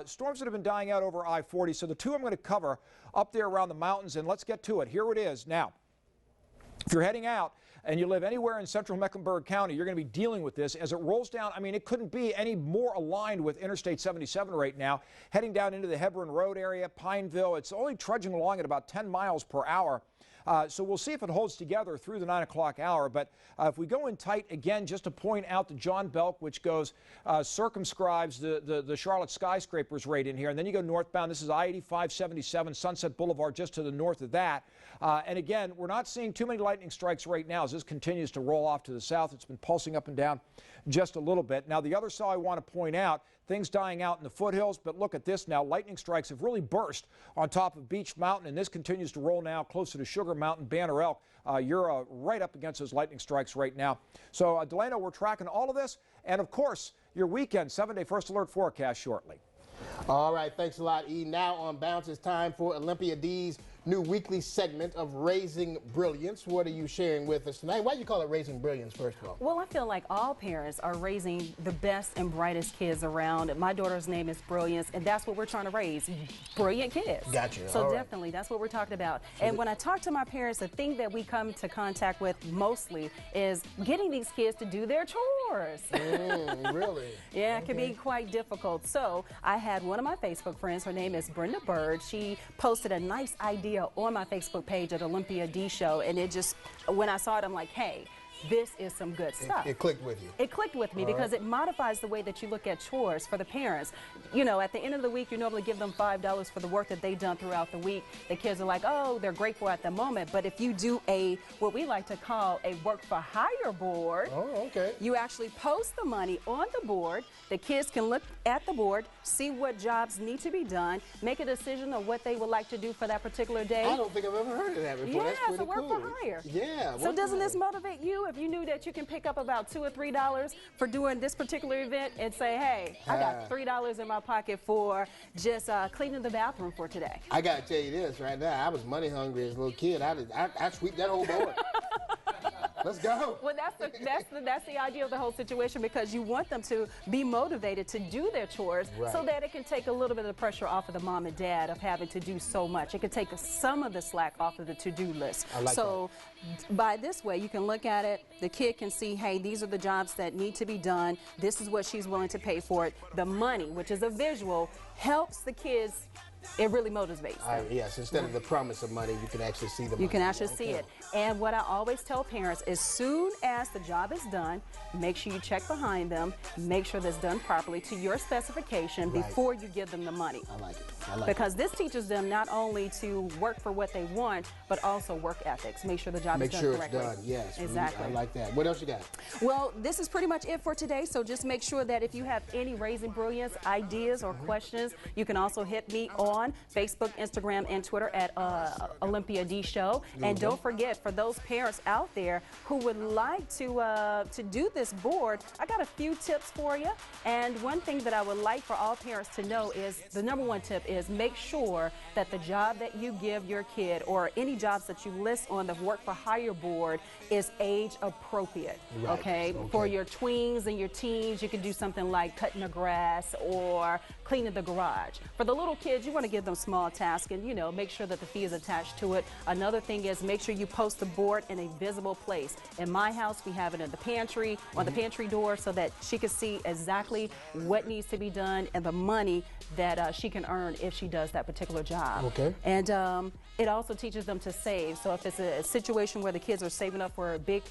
Storms that have been dying out over I-40. So the two I'm going to cover up there around the mountains, and let's get to it. Here it is. Now, if you're heading out and you live anywhere in central Mecklenburg County, you're going to be dealing with this as it rolls down. I mean, it couldn't be any more aligned with Interstate 77 right now. Heading down into the Hebron Road area, Pineville, it's only trudging along at about 10 miles per hour. So we'll see if it holds together through the 9 o'clock hour. But if we go in tight, again, just to point out the John Belk, which goes circumscribes the Charlotte skyscrapers right in here. And then you go northbound. This is I-85-77, Sunset Boulevard, just to the north of that. And again, we're not seeing too many lightning strikes right now as this continues to roll off to the south. It's been pulsing up and down just a little bit. Now, the other cell I want to point out, things dying out in the foothills, but look at this now. Lightning strikes have really burst on top of Beech Mountain, and this continues to roll now closer to Sugar Mountain, Banner Elk. You're right up against those lightning strikes right now. So, Delano, we're tracking all of this, and of course, your weekend 7-day first alert forecast shortly. All right, thanks a lot, E. Now on Bounce, it's time for Olympia D's new weekly segment of Raising Brilliance. What are you sharing with us tonight? Why do you call it Raising Brilliance, first of all? Well, I feel like all parents are raising the best and brightest kids around. My daughter's name is Brilliance, and that's what we're trying to raise, brilliant kids. Gotcha. So definitely, that's what we're talking about. And when I talk to my parents, the thing that we come to contact with mostly is getting these kids to do their chores. Really? Yeah, it can be quite difficult. So I had one of my Facebook friends, her name is Brenda Bird. She posted a nice idea on my Facebook page at Olympia D Show, and it just, when I saw it, I'm like, hey, this is some good stuff. It clicked with you. It clicked with me because it modifies the way that you look at chores for the parents. You know, at the end of the week, you normally give them $5 for the work that they've done throughout the week. The kids are like, oh, they're grateful at the moment. But if you do what we like to call a work for hire board, you actually post the money on the board. The kids can look at the board, see what jobs need to be done, make a decision of what they would like to do for that particular day. I don't think I've ever heard of that before. Yeah, That's it's a work for hire. Yeah. So doesn't this motivate you if you knew that you can pick up about $2 or $3 for doing this particular event and say, hey, I got $3 in my pocket for just cleaning the bathroom for today? I got to tell you this right now. I was money hungry as a little kid. I sweep that whole board. Let's go. Well, that's the idea of the whole situation, because you want them to be motivated to do their chores so that it can take a little bit of the pressure off of the mom and dad of having to do so much. It can take some of the slack off of the to-do list. So by this way, you can look at it. The kid can see, hey, these are the jobs that need to be done. This is what she's willing to pay for it. The money, which is a visual, helps the kids. It really motivates them. Yes, instead of the promise of money, you can actually see the money. You can actually see it. And what I always tell parents, as soon as the job is done, make sure you check behind them, make sure that's done properly to your specification before you give them the money. I like it. Because this teaches them not only to work for what they want, but also work ethics. Make sure the job is done correctly. Make sure it's done, yes. Exactly. I like that. What else you got? Well, this is pretty much it for today, so just make sure that if you have any Raising Brilliance ideas or questions, you can also hit me on Facebook, Instagram, and Twitter at Olympia D Show. And don't forget, for those parents out there who would like to do this board, I got a few tips for you. And one thing that I would like for all parents to know is, the number one tip is make sure that the job that you give your kid, or any jobs that you list on the work for hire board, is age appropriate. Okay? For your tweens and your teens, you can do something like cutting the grass or cleaning the garage. For the little kids, you want going to give them small tasks and, you know, make sure that the fee is attached to it. Another thing is make sure you post the board in a visible place. In my house, we have it in the pantry, on the pantry door, so that she can see exactly what needs to be done and the money that she can earn if she does that particular job. Okay. And it also teaches them to save. So if it's a situation where the kids are saving up for a big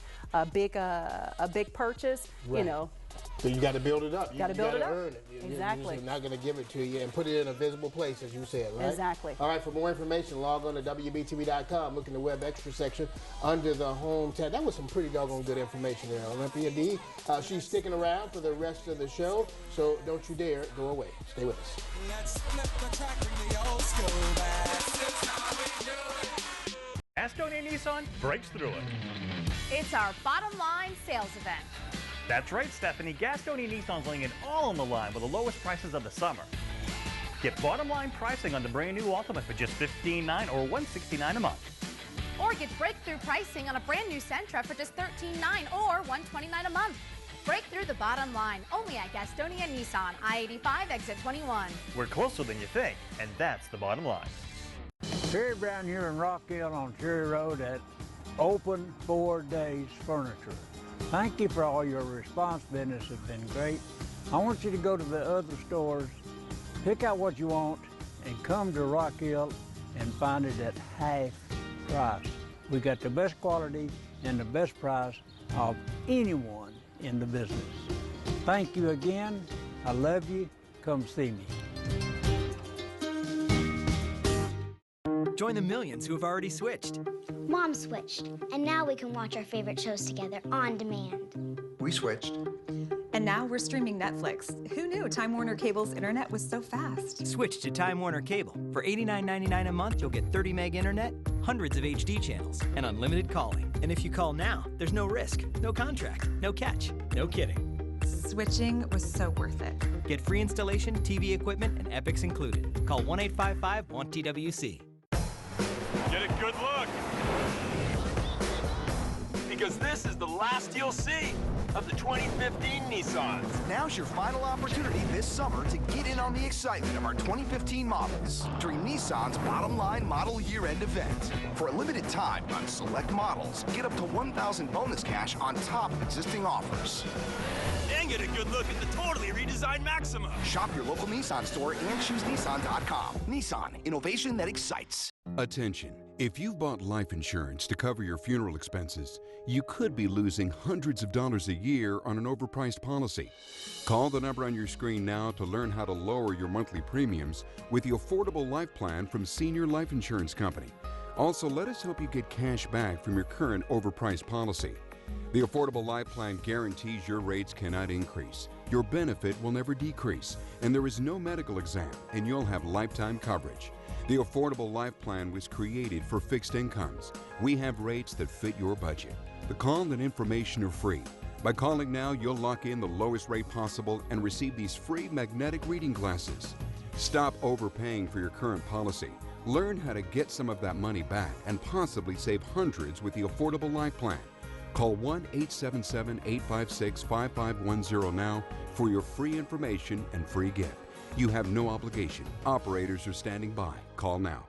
purchase, right. you know. So you got to build it up. You got to build it up. Earn it. Exactly. You're not going to give it to you and put it in a visible place, as you said, right? Exactly. All right, for more information, log on to WBTV.com. Look in the web extra section under the home tab. That was some pretty doggone good information there, Olympia D. She's sticking around for the rest of the show, so don't you dare go away. Stay with us. Let's flip the track in the old school Gastonia Nissan breaks through it. It's our bottom line sales event. That's right, Stephanie. Gastonia Nissan's laying it all on the line with the lowest prices of the summer. Get bottom line pricing on the brand new Ultimate for just $15,900 or $169 a month. Or get breakthrough pricing on a brand new Sentra for just $13,900 or $129 a month. Break through the bottom line only at Gastonia Nissan, I-85 exit 21. We're closer than you think, and that's the bottom line. Terry Brown here in Rock Hill on Cherry Road at Open 4 Days Furniture. Thank you for all your response. Business has been great. I want you to go to the other stores, pick out what you want, and come to Rock Hill and find it at half price. We got the best quality and the best price of anyone in the business. Thank you again. I love you. Come see me. Join the millions who have already switched. Mom switched, and now we can watch our favorite shows together on demand. We switched. And now we're streaming Netflix. Who knew Time Warner Cable's internet was so fast? Switch to Time Warner Cable. For $89.99 a month, you'll get 30 meg internet, hundreds of HD channels, and unlimited calling. And if you call now, there's no risk, no contract, no catch, no kidding. Switching was so worth it. Get free installation, TV equipment, and Epics included. Call 1-855-WANT-TWC. Get a good look. Because this is the last you'll see of the 2015 Nissans. Now's your final opportunity this summer to get in on the excitement of our 2015 models during Nissan's Bottom Line Model Year-End event. For a limited time on select models, get up to $1,000 bonus cash on top of existing offers. And get a good look at the totally redesigned Maxima. Shop your local Nissan store and choose Nissan.com. Nissan, innovation that excites. Attention. If you've bought life insurance to cover your funeral expenses, you could be losing hundreds of dollars a year on an overpriced policy. Call the number on your screen now to learn how to lower your monthly premiums with the Affordable Life Plan from Senior Life Insurance Company. Also, let us help you get cash back from your current overpriced policy. The Affordable Life Plan guarantees your rates cannot increase, your benefit will never decrease, and there is no medical exam, and you'll have lifetime coverage. The Affordable Life Plan was created for fixed incomes. We have rates that fit your budget. The call and information are free. By calling now, you'll lock in the lowest rate possible and receive these free magnetic reading glasses. Stop overpaying for your current policy. Learn how to get some of that money back and possibly save hundreds with the Affordable Life Plan. Call 1-877-856-5510 now for your free information and free gift. You have no obligation. Operators are standing by. Call now.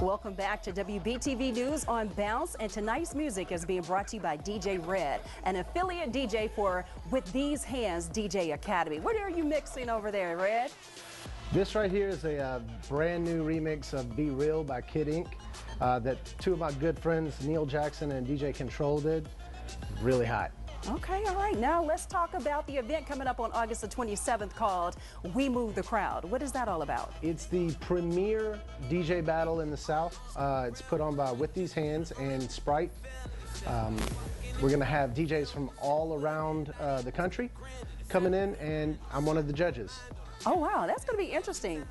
Welcome back to WBTV News on Bounce, and tonight's music is being brought to you by DJ Red, an affiliate DJ for With These Hands DJ Academy. What are you mixing over there, Red? This right here is a brand new remix of Be Real by Kid Ink that two of my good friends, Neil Jackson and DJ Control, did. Really hot. Okay, all right. Now let's talk about the event coming up on August the 27th called We Move the Crowd. What is that all about? It's the premier DJ battle in the South. It's put on by With These Hands and Sprite. We're going to have DJs from all around the country coming in, and I'm one of the judges. Oh, wow. That's going to be interesting.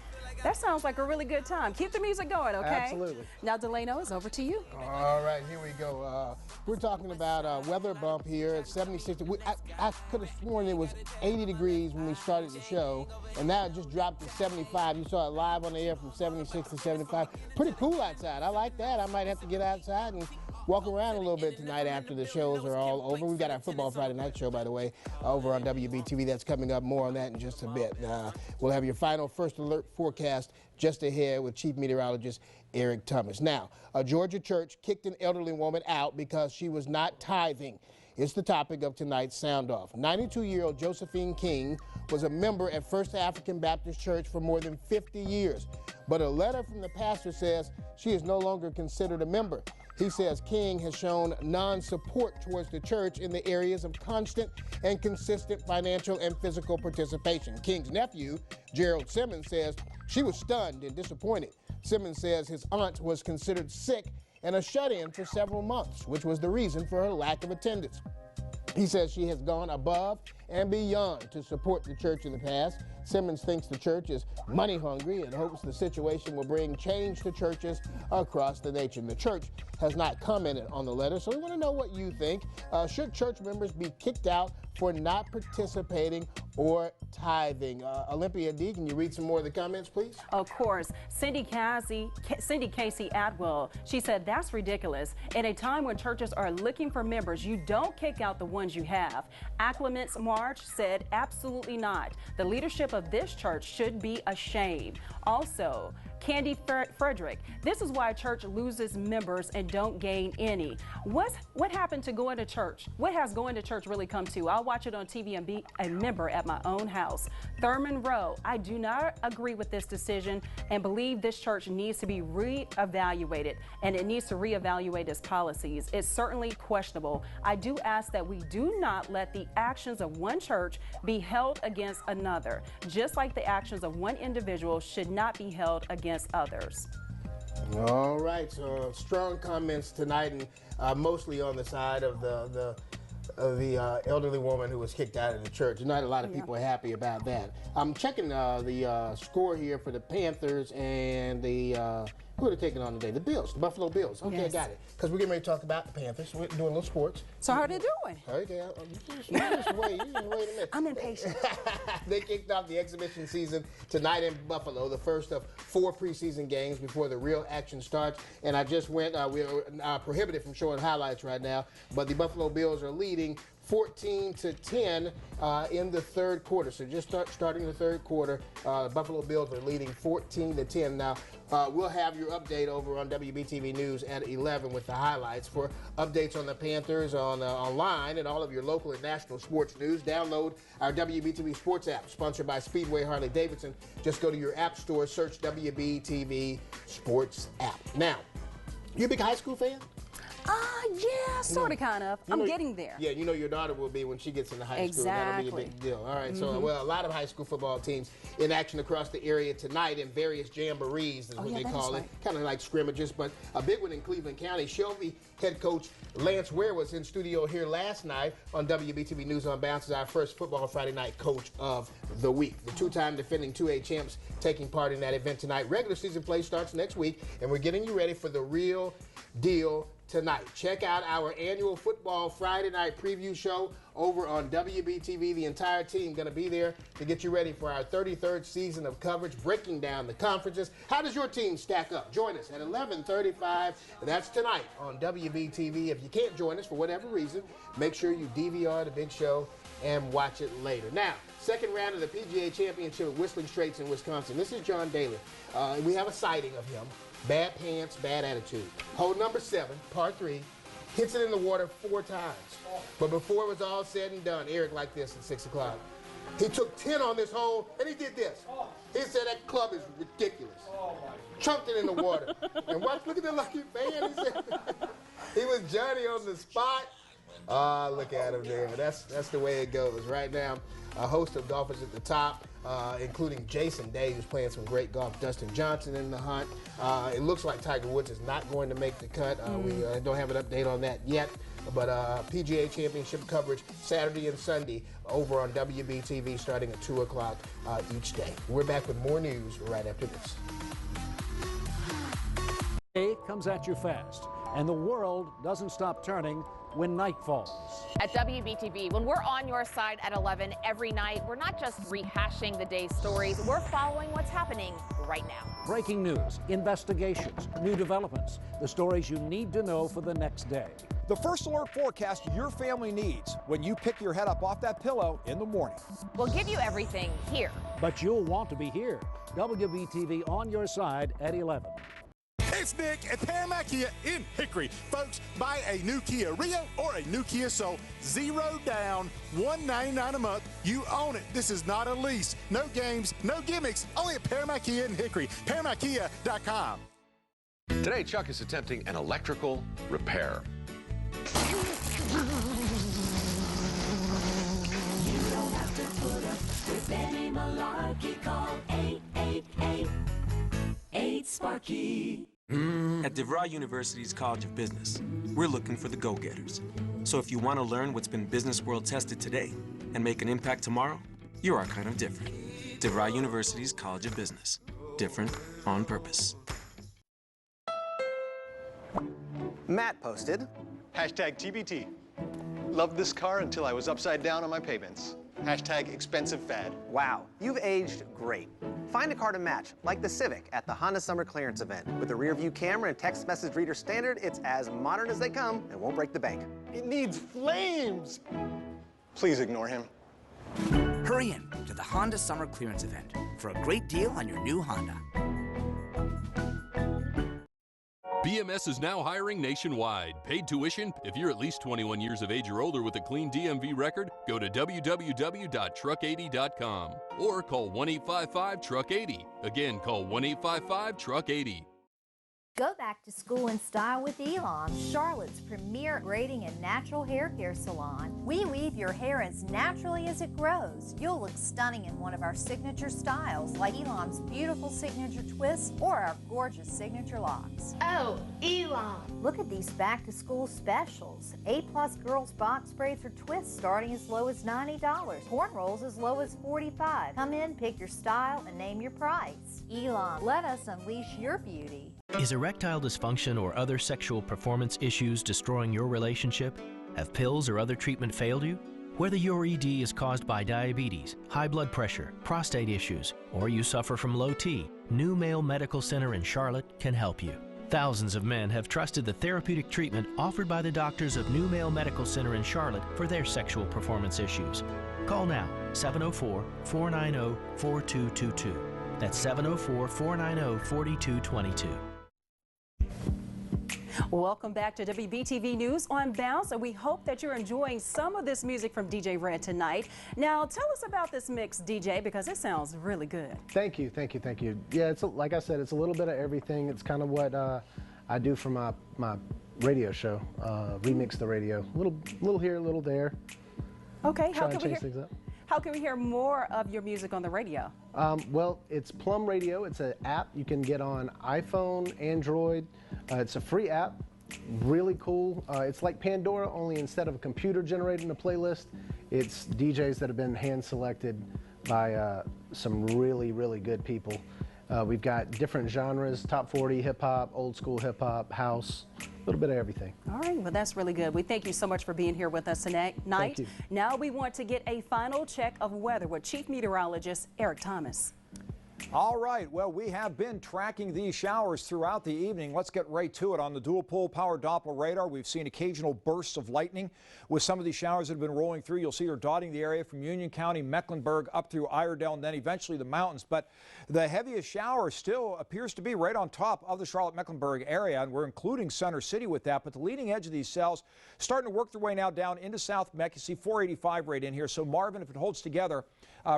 That sounds like a really good time. Keep the music going, okay? Absolutely. Now, Delano, it's over to you. All right, here we go. We're talking about weather bump here at 76. I could have sworn it was 80 degrees when we started the show, and now it just dropped to 75. You saw it live on the air from 76 to 75. Pretty cool outside. I like that. I might have to get outside and walk around a little bit tonight after the shows are all over. We've got our Football Friday Night Show, by the way, over on WBTV. That's coming up. More on that in just a bit. We'll have your final first alert forecast just ahead with Chief Meteorologist Eric Thomas. Now, a Georgia church kicked an elderly woman out because she was not tithing. It's the topic of tonight's Sound Off. 92-year-old Josephine King was a member at First African Baptist Church for more than 50 years. But a letter from the pastor says she is no longer considered a member. He says King has shown non-support towards the church in the areas of constant and consistent financial and physical participation. King's nephew, Gerald Simmons, says she was stunned and disappointed. Simmons says his aunt was considered sick and a shut-in for several months, which was the reason for her lack of attendance. He says she has gone above and beyond to support the church in the past. Simmons thinks the church is money hungry and hopes the situation will bring change to churches across the nation. The church has not commented on the letter, so we want to know what you think. Should church members be kicked out for not participating or tithing? Olympia D, can you read some more of the comments, please? Of course. Cindy Casey Atwell, she said, that's ridiculous. In a time when churches are looking for members, you don't kick out the ones you have. Acclimates March said, absolutely not. The leadership of this church should be ashamed. Also, Candy Frederick, this is why a church loses members and don't gain any. What happened to going to church? What has going to church really come to? I'll watch it on TV and be a member at my own house. Thurman Rowe, I do not agree with this decision and believe this church needs to be reevaluated, and it needs to reevaluate its policies. It's certainly questionable. I do ask that we do not let the actions of one church be held against another, just like the actions of one individual should not be held against others. All right, so strong comments tonight, and mostly on the side of the elderly woman who was kicked out of the church. Not a lot of people are happy about that. I'm checking the score here for the Panthers and the who are they taking on today? The Bills, the Buffalo Bills. Okay, yes. Got it. Because we're getting ready to talk about the Panthers. We're doing a little sports. So how are they doing? Okay, just wait a minute. I'm impatient. They kicked off the exhibition season tonight in Buffalo, the first of 4 preseason games before the real action starts. And I just went, we're prohibited from showing highlights right now, but the Buffalo Bills are leading 14-10 in the third quarter. So just starting the third quarter, Buffalo Bills are leading 14-10. Now, we'll have your update over on WBTV News at 11 with the highlights. For updates on the Panthers online and all of your local and national sports news, download our WBTV Sports app, sponsored by Speedway Harley-Davidson. Just go to your app store, search WBTV Sports app. Now, you a big high school fan? Yeah, sort of, kind of. I'm getting there. Yeah, you know your daughter will be when she gets into high school. Exactly. That'll be a big deal. All right, so, well, a lot of high school football teams in action across the area tonight in various jamborees is what they call it. Kind of like scrimmages, but a big one in Cleveland County. Shelby head coach Lance Ware was in studio here last night on WBTV News on Bounce as our first Football Friday Night Coach of the Week. The two-time defending 2A champs taking part in that event tonight. Regular season play starts next week, and we're getting you ready for the real deal tonight. Check out our annual Football Friday Night Preview Show over on WBTV. The entire team going to be there to get you ready for our 33rd season of coverage, breaking down the conferences. How does your team stack up? Join us at 11:35. That's tonight on WBTV. If you can't join us for whatever reason, make sure you DVR the big show and watch it later. Now, second round of the PGA Championship at Whistling Straits in Wisconsin. This is John Daly. We have a sighting of him. Bad pants, bad attitude. Hole number 7, par 3, hits it in the water 4 times. But before it was all said and done, Eric like this at 6 o'clock. He took 10 on this hole, and he did this. He said that club is ridiculous. Chunked it in the water. And look at the lucky fan. He said he was Johnny on the spot. Look at him there. That's the way it goes. Right now, a host of golfers at the top, including Jason Day, who's playing some great golf. Dustin Johnson in the hunt. It looks like Tiger Woods is not going to make the cut. We don't have an update on that yet. But PGA Championship coverage Saturday and Sunday over on WBTV starting at 2 o'clock each day. We're back with more news right after this. Day comes at you fast, and the world doesn't stop turning when night falls. At WBTV, when we're on your side at 11 every night, we're not just rehashing the day's stories, we're following what's happening right now. Breaking news, investigations, new developments, the stories you need to know for the next day. The first alert forecast your family needs when you pick your head up off that pillow in the morning. We'll give you everything here. But you'll want to be here. WBTV on your side at 11. It's Nick at Paramount Kia in Hickory. Folks, buy a new Kia Rio or a new Kia Soul. 0 down, $199 a month. You own it. This is not a lease. No games, no gimmicks. Only at Paramount Kia in Hickory. ParamountKia.com. Today, Chuck is attempting an electrical repair. You don't have to put up with any malarkey. Call 888-8-SPARKY. At DeVry University's College of Business, we're looking for the go-getters. So if you want to learn what's been business world tested today and make an impact tomorrow, you are kind of different. DeVry University's College of Business. Different on purpose. Matt posted, #TBT. Loved this car until I was upside down on my payments. #ExpensiveFad. Wow, you've aged great. Find a car to match, like the Civic at the Honda Summer Clearance Event. With a rear view camera and text message reader standard, it's as modern as they come and won't break the bank. It needs flames. Please ignore him. Hurry in to the Honda Summer Clearance Event for a great deal on your new Honda. BMS is now hiring nationwide. Paid tuition? If you're at least 21 years of age or older with a clean DMV record, go to www.truck80.com or call 1-855-TRUCK80. Again, call 1-855-TRUCK80. Go back to school in style with Elam, Charlotte's premier braiding and natural hair care salon. We weave your hair as naturally as it grows. You'll look stunning in one of our signature styles, like Elam's beautiful signature twists or our gorgeous signature locks. Oh, Elam. Look at these back-to-school specials. A-plus girls box braids or twists starting as low as $90. Cornrows as low as $45. Come in, pick your style, and name your price. Elam, let us unleash your beauty. Is erectile dysfunction or other sexual performance issues destroying your relationship? Have pills or other treatment failed you? Whether your ED is caused by diabetes, high blood pressure, prostate issues, or you suffer from low T, New Male Medical Center in Charlotte can help you. Thousands of men have trusted the therapeutic treatment offered by the doctors of New Male Medical Center in Charlotte for their sexual performance issues. Call now, 704-490-4222. That's 704-490-4222. Welcome back to WBTV News on Bounce, and we hope that you're enjoying some of this music from DJ Red tonight. Now, tell us about this mix, DJ, because it sounds really good. Thank you, thank you, thank you. Yeah, it's like I said, it's a little bit of everything. It's kind of what I do for my radio show, remix the radio. A little here, a little there. Okay, how can we hear more of your music on the radio? Well, it's Plum Radio. It's an app you can get on iPhone, Android. It's a free app, really cool. It's like Pandora, only instead of a computer generating a playlist, it's DJs that have been hand-selected by some really, really good people. We've got different genres, top 40, hip-hop, old school hip-hop, house, a little bit of everything. All right, well, that's really good. We thank you so much for being here with us tonight. Thank you. Now we want to get a final check of weather with Chief Meteorologist Eric Thomas. All right, well, we have been tracking these showers throughout the evening. Let's get right to it. On the dual pole power Doppler radar, we've seen occasional bursts of lightning with some of these showers that have been rolling through. You'll see her dotting the area from Union County, Mecklenburg, up through Iredell, and then eventually the mountains. But the heaviest shower still appears to be right on top of the Charlotte-Mecklenburg area, and we're including Center City with that. But the leading edge of these cells starting to work their way now down into South Meck. You see 485 right in here. So Marvin, if it holds together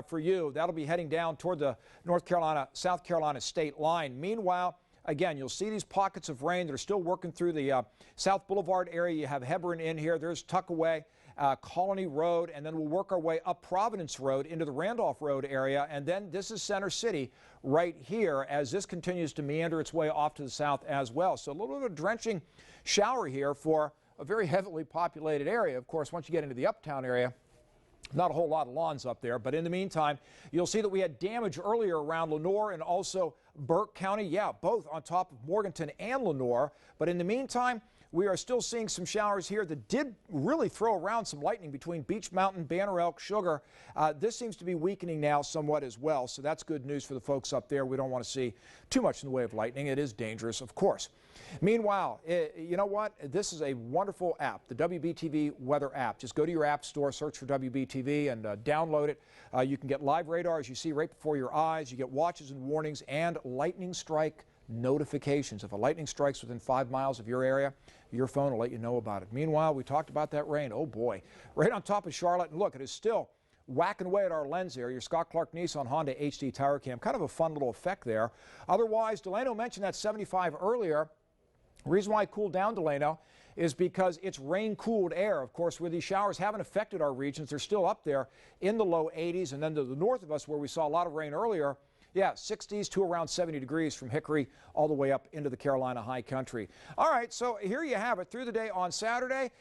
for you, that'll be heading down toward the North Carolina, South Carolina state line. Meanwhile, again, you'll see these pockets of rain that are still working through the South Boulevard area. You have Hebron in here. There's Tuckaway, Colony Road, and then we'll work our way up Providence Road into the Randolph Road area. And then this is Center City right here as this continues to meander its way off to the south as well. So a little bit of a drenching shower here for a very heavily populated area. Of course, once you get into the uptown area, not a whole lot of lawns up there, but in the meantime, you'll see that we had damage earlier around Lenoir and also Burke County. Yeah, both on top of Morganton and Lenoir. But in the meantime, we are still seeing some showers here that did really throw around some lightning between Beach Mountain, Banner Elk, Sugar. This seems to be weakening now somewhat as well, so that's good news for the folks up there. We don't want to see too much in the way of lightning. It is dangerous, of course. Meanwhile, you know what? This is a wonderful app, the WBTV weather app. Just go to your app store, search for WBTV, and download it. You can get live radar, as you see, right before your eyes. You get watches and warnings and lightning strike notifications. If a lightning strikes within 5 miles of your area, your phone will let you know about it. Meanwhile, we talked about that rain. Oh boy, right on top of Charlotte. And look, it is still whacking away at our lens here. Your Scott Clark Nissan Honda HD Tower Cam. Kind of a fun little effect there. Otherwise, Delano mentioned that 75 earlier. The reason why I cooled down Delano is because it's rain-cooled air. Of course, where these showers haven't affected our regions, they're still up there in the low 80s. And then to the north of us, where we saw a lot of rain earlier, yeah, 60s to around 70 degrees from Hickory all the way up into the Carolina high country. All right, so here you have it through the day on Saturday.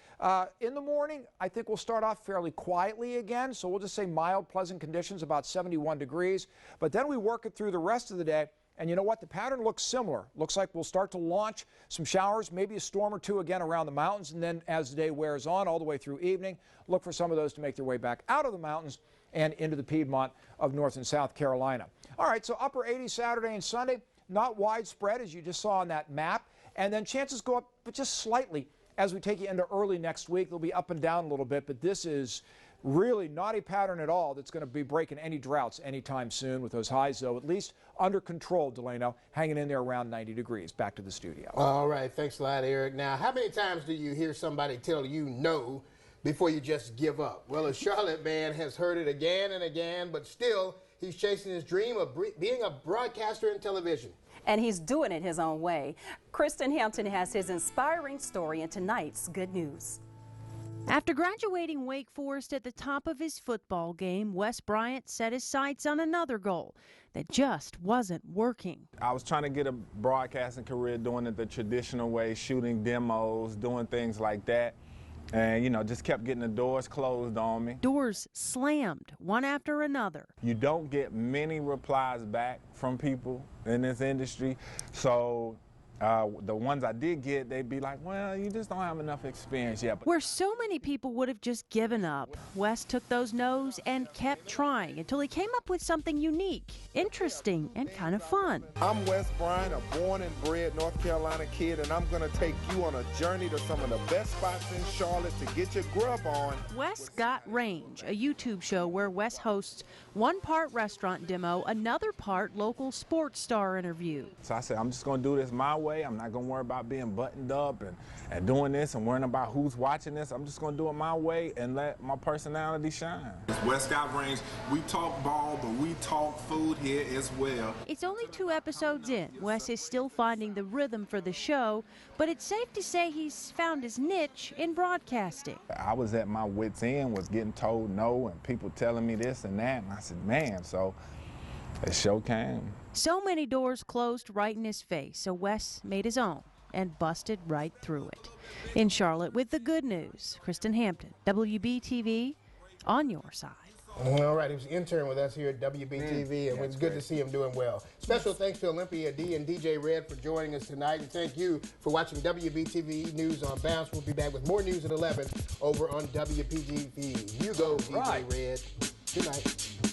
In the morning, I think we'll start off fairly quietly again. So we'll just say mild, pleasant conditions, about 71 degrees. But then we work it through the rest of the day. And you know what? The pattern looks similar. Looks like we'll start to launch some showers, maybe a storm or two again around the mountains. And then as the day wears on all the way through evening, look for some of those to make their way back out of the mountains and into the Piedmont of North and South Carolina. All right, so upper 80s Saturday and Sunday, not widespread as you just saw on that map. And then chances go up, but just slightly as we take you into early next week. They'll be up and down a little bit, but this is really not a pattern at all that's going to be breaking any droughts anytime soon, with those highs, though, at least under control, Delano, hanging in there around 90 degrees. Back to the studio. All right, thanks a lot, Eric. Now, how many times do you hear somebody tell you no before you just give up? Well, a Charlotte man has heard it again and again, but still, he's chasing his dream of being a broadcaster in television. And he's doing it his own way. Kristen Hampton has his inspiring story in tonight's Good News. After graduating Wake Forest at the top of his football game, Wes Bryant set his sights on another goal that just wasn't working. I was trying to get a broadcasting career doing it the traditional way, shooting demos, doing things like that. And, you know, just kept getting the doors closed on me. Doors slammed, one after another. You don't get many replies back from people in this industry. So the ones I did get, they'd be like, well, you just don't have enough experience yet. Where so many people would have just given up, Wes took those no's and kept trying until he came up with something unique, interesting, and kind of fun. I'm Wes Bryant, a born and bred North Carolina kid, and I'm going to take you on a journey to some of the best spots in Charlotte to get your grub on. Wes Got Range, a YouTube show where Wes hosts one part restaurant demo, another part local sports star interview. So I said, I'm just going to do this my way. I'm not going to worry about being buttoned up and doing this and worrying about who's watching this. I'm just going to do it my way and let my personality shine. It's Wes Got Range. We talk ball, but we talk food here as well. It's only 2 episodes in. Wes is still finding the rhythm for the show, but it's safe to say he's found his niche in broadcasting. I was at my wit's end, was getting told no and people telling me this and that, and I said, man, so the show came. So many doors closed right in his face, so Wes made his own and busted right through it. In Charlotte with the good news, Kristen Hampton, WBTV, on your side. All right, he was an intern with us here at WBTV, and it's good to see him doing well. Special thanks to Olympia D and DJ Red for joining us tonight, and thank you for watching WBTV News on Bounce. We'll be back with more news at 11 over on WBTV. You go, DJ Red. Good night.